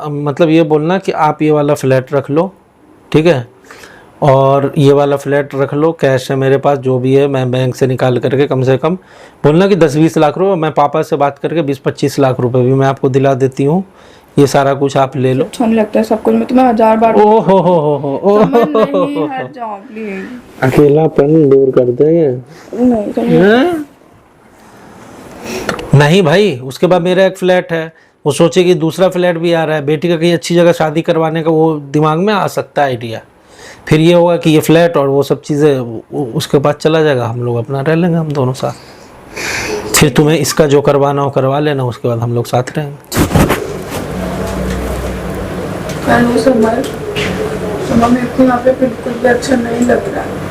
मतलब ये बोलना कि आप ये वाला फ्लैट रख लो, ठीक है, और ये वाला फ्लैट रख लो, कैश है मेरे पास, जो भी है मैं बैंक से निकाल करके कम से कम बोलना कि 10-20 लाख रुपए, मैं पापा से बात करके 20-25 लाख रुपए भी मैं आपको दिला देती हूँ, ये सारा कुछ आप ले लो। अच्छा नहीं लगता है सब कुछ, मैं तुम्हें 1000 बार ओ हो नहीं, हट जाओ प्लीज। अकेलापन दूर कर देंगे। नहीं नहीं भाई, उसके बाद मेरा एक फ्लैट है, वो सोचे कि दूसरा फ्लैट भी आ रहा है, बेटी का कहीं अच्छी जगह शादी करवाने का वो दिमाग में आ सकता है आइडिया, फिर ये होगा कि ये फ्लैट और वो सब चीज़ें उसके बाद चला जाएगा, हम लोग अपना रह लेंगे हम दोनों साथ, फिर तुम्हें इसका जो करवाना हो करवा लेना, उसके बाद हम लोग साथ रहेंगे। मेरे को यहाँ पे बिल्कुल भी अच्छा नहीं लग रहा है,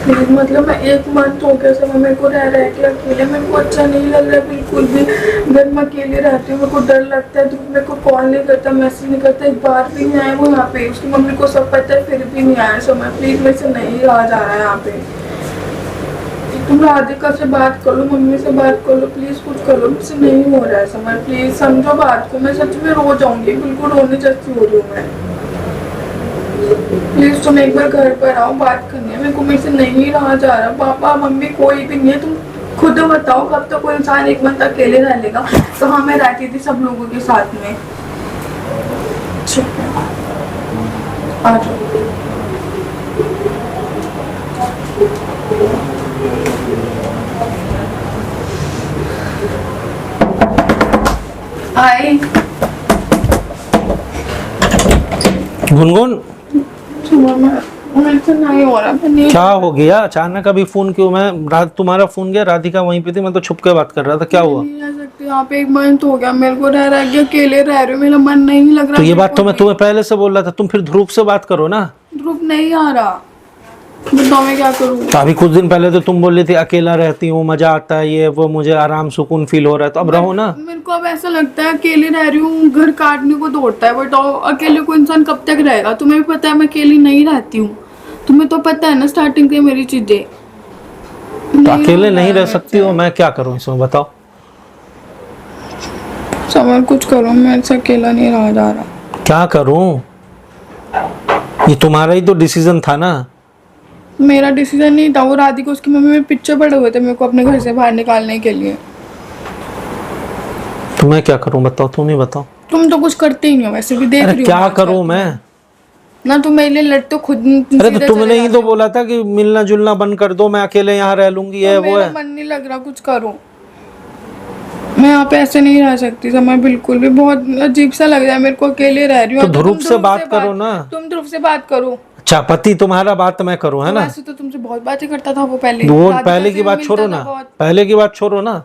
प्लीज, मतलब मैं 1 मंथ हो गया सब मेरे को रह के अकेले, मेरे को अच्छा नहीं लग रहा है बिल्कुल भी। अगर मैं अकेले रहती हूँ मेरे को डर लगता है, ध्रुव मेरे को कॉल नहीं करता, मैसेज नहीं करता, एक बार भी नहीं आया वो यहाँ पे, उसकी मम्मी को सब पता है फिर भी नहीं आया समय, प्लीज मेरे से नहीं रहा जा रहा है यहाँ पे। तुम राधिका से बात कर लो, मम्मी से बात कर लो, प्लीज कुछ करो, मुझसे नहीं हो रहा है समय, प्लीज समझो बात को, मैं सच में रो जाऊंगी, बिल्कुल रोने जैसी हो रही हूँ मैं। प्लीज तुम एक बार घर पर आओ, बात करनी है मेरे को, मेरे से नहीं रहा जा रहा, पापा मम्मी कोई भी नहीं है, तुम खुद बताओ कब तक कोई इंसान 1 मंथ अकेले रह लेगा। तो हाँ मैं रहती थी सब लोगों के साथ में, आ जाओ। आई गुनगुन मेरे से नहीं हो रहा, क्या हो गया अचानक, अभी फोन क्यों? मैं तुम्हारा फोन गया, राधिका वहीं पे थी, मैं तो छुप के बात कर रहा था, क्या हुआ? नहीं रह सकती यहाँ पे, 1 मंथ हो गया मेरे को रह के, अकेले रह रही हूँ, मेरा मन नहीं लग रहा। तो ये बात तो मैं तुम्हें पहले से बोल रहा था, तुम फिर ध्रुव से बात करो ना। ध्रुव नहीं आ रहा, बताओ मैं क्या करूँ। तो अभी कुछ दिन पहले तो तुम बोल रही थी अकेला रहती हूँ, मजा आता है, ये वो, मुझे आराम सुकून फील हो रहा है, तो अब रहो ना। मेरे को अब ऐसा लगता है अकेले रह रही हूँ, घर काटने को दौड़ता है, बताओ अकेले को इंसान कब तक रहेगा। तुम्हें भी पता है मैं अकेली नहीं रहती हूँ, तुम्हें तो पता है ना स्टार्टिंग से मेरी चीजें। तो अकेले नहीं रह सकती हो, मैं क्या करूँ इसमें बताओ? समझ कुछ करो, मेरे से अकेला नहीं रहा जा रहा। क्या करूँ? ये तुम्हारा ही तो डिसीजन था ना। मेरा डिसीजन नहीं था, वो राधिका उसकी मम्मी में पीछे पड़े हुए थे मेरे को अपने घर से बाहर निकालने के लिए। तो मैं क्या करूं बताओ, तुम ही बताओ। तुम तो कुछ करते ही नहीं हो, वैसे भी देख रही हो। क्या करूं मैं? ना तुम मेरे लिए लड़ते हो खुद। अरे तो तुमने ही तो बोला था कि मिलना जुलना बंद कर दो, मैं अकेले यहाँ रह लूंगी, ये वो है। मन नहीं लग रहा, कुछ करो, मैं यहाँ पे ऐसे नहीं रह सकती समय, बिल्कुल भी बहुत अजीब सा लग रहा है मेरे को, अकेले रह रही हूँ। तो ध्रुव से बात करो ना। तुम ध्रुव से बात करो। अच्छा, पति तुम्हारा बात मैं करूं, है ना? वैसे तो तुमसे बहुत बातें करता था वो पहले। वो पहले की बात छोड़ो ना, पहले की बात छोड़ो ना।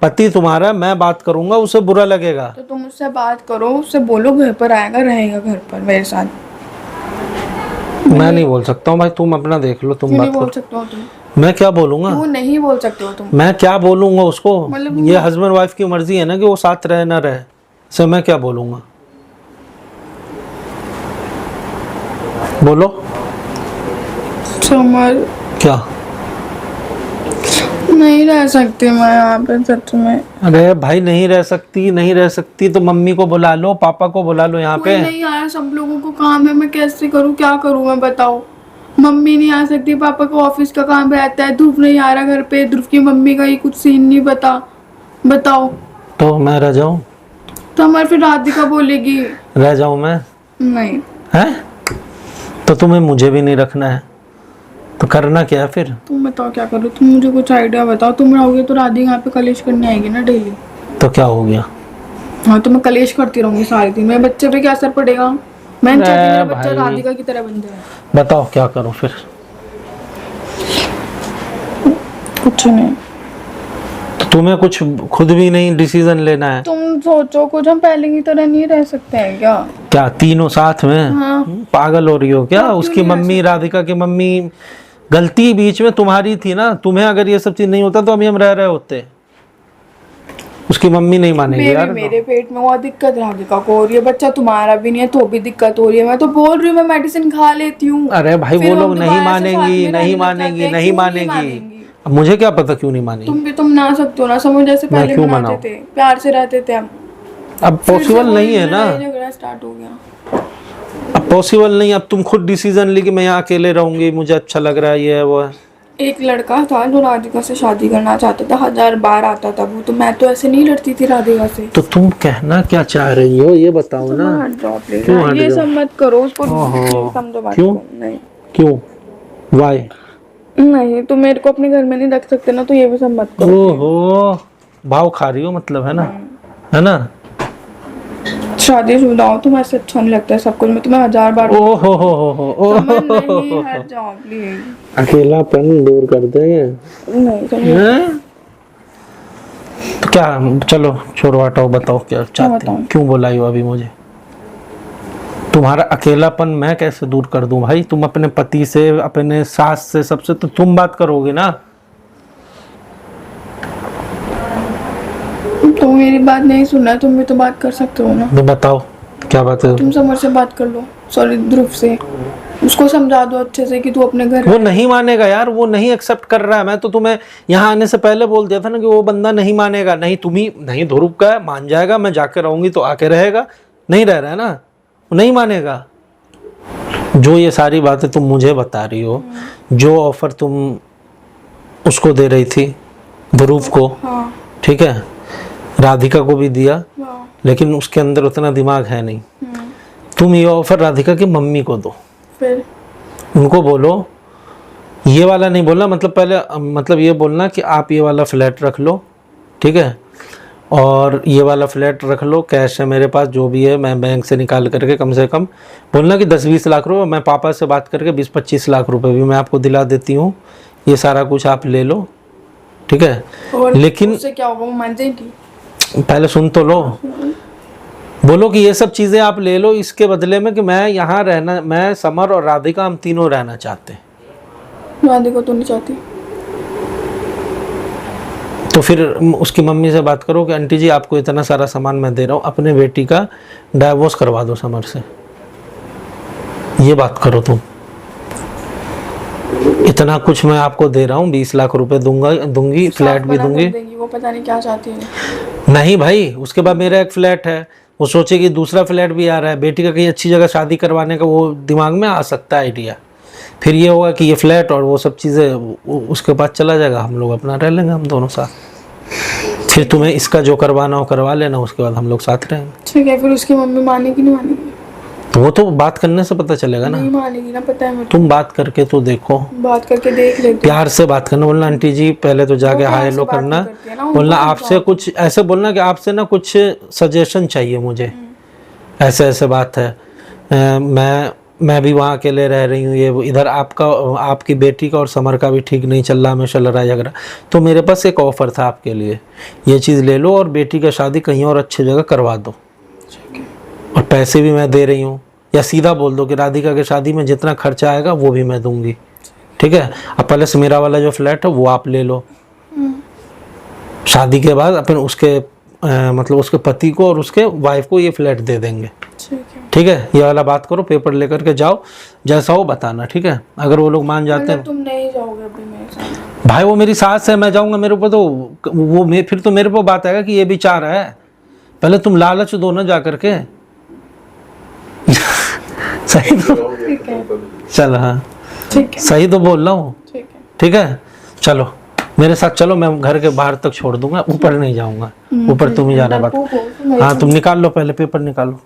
पति तुम्हारा, मैं बात करूंगा, उसे बुरा लगेगा। तो तुम उससे बात करो, उससे बोलो घर पर आएगा, रहेगा घर पर मेरे साथ। मैं नहीं बोल सकता हूँ भाई, तुम अपना देख लो, तुम बात बोल सकते हो तुम। मैं क्या बोलूंगा? वो नहीं बोल सकते हो तुम। मैं क्या बोलूंगा उसको? मतलब ये हस्बैंड वाइफ की मर्जी है ना कि वो साथ रहे ना रहे, से मैं क्या बोलूंगा? बोलो। समझ क्या? नहीं रह सकती मैं यहाँ पे सच में। अरे भाई नहीं रह सकती, नहीं रह सकती तो मम्मी को बुला लो, पापा को बुला लो यहाँ पे। नहीं आया, सब लोगों को काम है, मैं कैसे करूँ, क्या करूँ मैं बताओ। मम्मी नहीं आ सकती, पापा को ऑफिस का काम रहता है, ध्रुव नहीं आ रहा घर पे, ध्रुव की मम्मी का ही कुछ सीन नहीं पता, बताओ। तो मैं रह जाऊं? तो हमारे फिर राधिका बोलेगी। रह जाऊं मैं? नहीं है तो तुम्हें मुझे भी नहीं रखना है, तो करना क्या फिर? तुम बताओ क्या करो, तुम मुझे कुछ आइडिया बताओ। तुम रहोगे तो राधिका यहाँ पे कलेश करने आएगी ना डेली। तो क्या हो गया? हाँ तो मैं कलेश करती रहूंगी सारे दिन, मेरे बच्चे पे क्या असर पड़ेगा? मैं चाहती हूँ मेरा बच्चा राधिका की तरह बन जाए। बताओ क्या करो फिर? कुछ नहीं। तो तुम्हें कुछ खुद भी नहीं डिसीजन लेना है? तुम सोचो कुछ, हम पहले की तरह नहीं रह सकते हैं क्या? क्या तीनों साथ में? हाँ। पागल हो रही हो क्या? उसकी मम्मी, राधिका की मम्मी, गलती बीच में तुम्हारी थी ना। तुम्हें अगर ये सब चीज नहीं होता तो अभी हम रह रहे होते। उसकी मम्मी नहीं मानेगी यार। मेरे पेट में बहुत दिक्कत राधिका को हो रही है, बच्चा तुम्हारा भी नहीं है तो भी दिक्कत हो रही है। मैं तो बोल रही हूँ मैं मेडिसिन खा लेती हूँ। अरे भाई वो लोग नहीं मानेंगी, नहीं मानेंगी, नहीं मानेंगी। अब मुझे क्या पता क्यों नहीं मानेंगी? तुम भी तुम ना सकते हो ना, समझ जैसे पहले मनाते थे, प्यार से रहते थे हम। अब पॉसिबल नहीं है ना, झगड़ा स्टार्ट हो गया। अब पॉसिबल नहीं। अब तुम खुद डिसीजन ली कि मैं यहाँ अकेले रहूंगी, मुझे अच्छा लग रहा है, ये है वो है। एक लड़का था जो राधिका से शादी करना चाहता था, 1000 बार आता था वो, तो मैं तो ऐसे नहीं लड़ती थी राधिका से। तो तुम कहना क्या चाह रही हो ये बताओ ना। क्यों ये सब मत करो, उसको समझो बात क्यों? को। नहीं क्यों? वाई? नहीं, तुम मेरे को अपने घर में नहीं रख सकते ना, तो ये भी सब मत करो। ओहो, भाव खा रही हो मतलब, है ना, है ना। शादीशुदा हो तुम, ऐसे अच्छा नहीं लगता है सब कुछ, मैं तुम्हें 1000 बार नहीं, हट जाओ प्लीज। अकेलापन दूर कर देंगे। नहीं तो क्या, चलो छोड़ो हटाओ, बताओ क्या चाहते हो, क्यों बुलाई हो अभी मुझे? तुम्हारा अकेलापन मैं कैसे दूर कर दूं भाई? तुम अपने पति से, अपने सास से, सबसे तो तुम बात करोगे ना। तो मेरी बात नहीं सुनना, तुम भी तो बात कर सकते हो ना। तो बताओ क्या बात है? तुम समर से बात कर लो, सॉरी ध्रुव से, उसको समझा दो अच्छे से कि तू अपने घर। वो नहीं मानेगा यार, वो नहीं एक्सेप्ट कर रहा है। मैं तो तुम्हें यहाँ आने से पहले बोल दिया था ना कि वो बंदा नहीं मानेगा। नहीं तुम्ही नहीं, ध्रुव का मान जाएगा, मैं जाके रहूंगी तो आके रहेगा, नहीं रह रहा है ना, वो नहीं मानेगा। जो ये सारी बातें तुम मुझे बता रही हो, जो ऑफर तुम उसको दे रही थी ध्रुव को, हाँ, ठीक है, राधिका को भी दिया, हाँ, लेकिन उसके अंदर उतना दिमाग है नहीं। तुम ये ऑफर राधिका की मम्मी को दो, फिर उनको बोलो, ये वाला नहीं बोलना, मतलब पहले मतलब ये बोलना कि आप ये वाला फ्लैट रख लो, ठीक है, और ये वाला फ्लैट रख लो, कैश है मेरे पास जो भी है, मैं बैंक से निकाल करके कम से कम बोलना कि 10-20 लाख रुपए, मैं पापा से बात करके 20-25 लाख रुपए भी मैं आपको दिला देती हूँ, ये सारा कुछ आप ले लो, ठीक है। और लेकिन उससे क्या होगा, वो मान जाएगी? पहले सुन तो लो। बोलो कि ये सब चीज़ें आप ले लो, इसके बदले में कि मैं यहाँ रहना, मैं, समर और राधिका, हम तीनों रहना चाहते हैं। राधिका तो नहीं चाहती। तो फिर उसकी मम्मी से बात करो कि आंटी जी आपको इतना सारा सामान मैं दे रहा हूँ, अपने बेटी का डाइवोर्स करवा दो समर से, ये बात करो तुम। इतना कुछ मैं आपको दे रहा हूँ, 20 लाख रुपए दूंगी, फ्लैट भी दूंगी। वो पता नहीं क्या चाहती है। नहीं भाई, उसके बाद मेरा एक फ्लैट है, वो सोचे कि दूसरा फ्लैट भी आ रहा है, बेटी का कहीं अच्छी जगह शादी करवाने का वो दिमाग में आ सकता है आइडिया। फिर ये होगा कि ये फ्लैट और वो सब चीज़ें उसके पास चला जाएगा, हम लोग अपना रह लेंगे हम दोनों साथ। फिर तुम्हें इसका जो करवाना हो करवा लेना, उसके बाद हम लोग साथ रहेंगे। ठीक है, फिर उसकी मम्मी मानेगी नहीं मानेगी? तो वो तो बात करने से पता चलेगा ना। नहीं मानेगी ना, पता है मुझे। तुम बात करके तो देखो, बात करके देख लेते। प्यार से बात करना, बोलना आंटी जी पहले तो जाके हाय लो करना, बोलना आपसे कुछ ऐसे बोलना कि आपसे ना कुछ सजेशन चाहिए मुझे, ऐसे ऐसे बात है, मैं भी वहाँ अकेले रह रही हूँ, ये इधर आपका, आपकी बेटी का और समर का भी ठीक नहीं चल रहा, हमेशा लड़ाई झगड़ा, तो मेरे पास एक ऑफ़र था आपके लिए, ये चीज़ ले लो और बेटी का शादी कहीं और अच्छी जगह करवा दो, और पैसे भी मैं दे रही हूँ। या सीधा बोल दो कि राधिका की शादी में जितना खर्चा आएगा वो भी मैं दूंगी, ठीक है। अब पहले से मेरा वाला जो फ्लैट है वो आप ले लो, शादी के बाद अपन उसके मतलब उसके पति को और उसके वाइफ को ये फ्लैट दे देंगे, ठीक है। ये वाला बात करो, पेपर लेकर के जाओ, जैसा हो बताना, ठीक है। अगर वो लोग मान जाते हैं, तुम नहीं जाओगे अभी मेरे साथ? भाई वो मेरी सास है, मैं जाऊंगा, मेरे ऊपर तो वो फिर तो मेरे ऊपर बात आएगा कि ये भी चाह रहा है। पहले तुम लालच दो ना जा करके। सही तो, चल हाँ ठीक है, सही तो बोल रहा हूँ, ठीक है, ठीक है। चलो मेरे साथ चलो, मैं घर के बाहर तक छोड़ दूंगा, ऊपर नहीं जाऊंगा, ऊपर तुम ही जाना बात। हाँ तुम निकाल लो, पहले पेपर निकालो।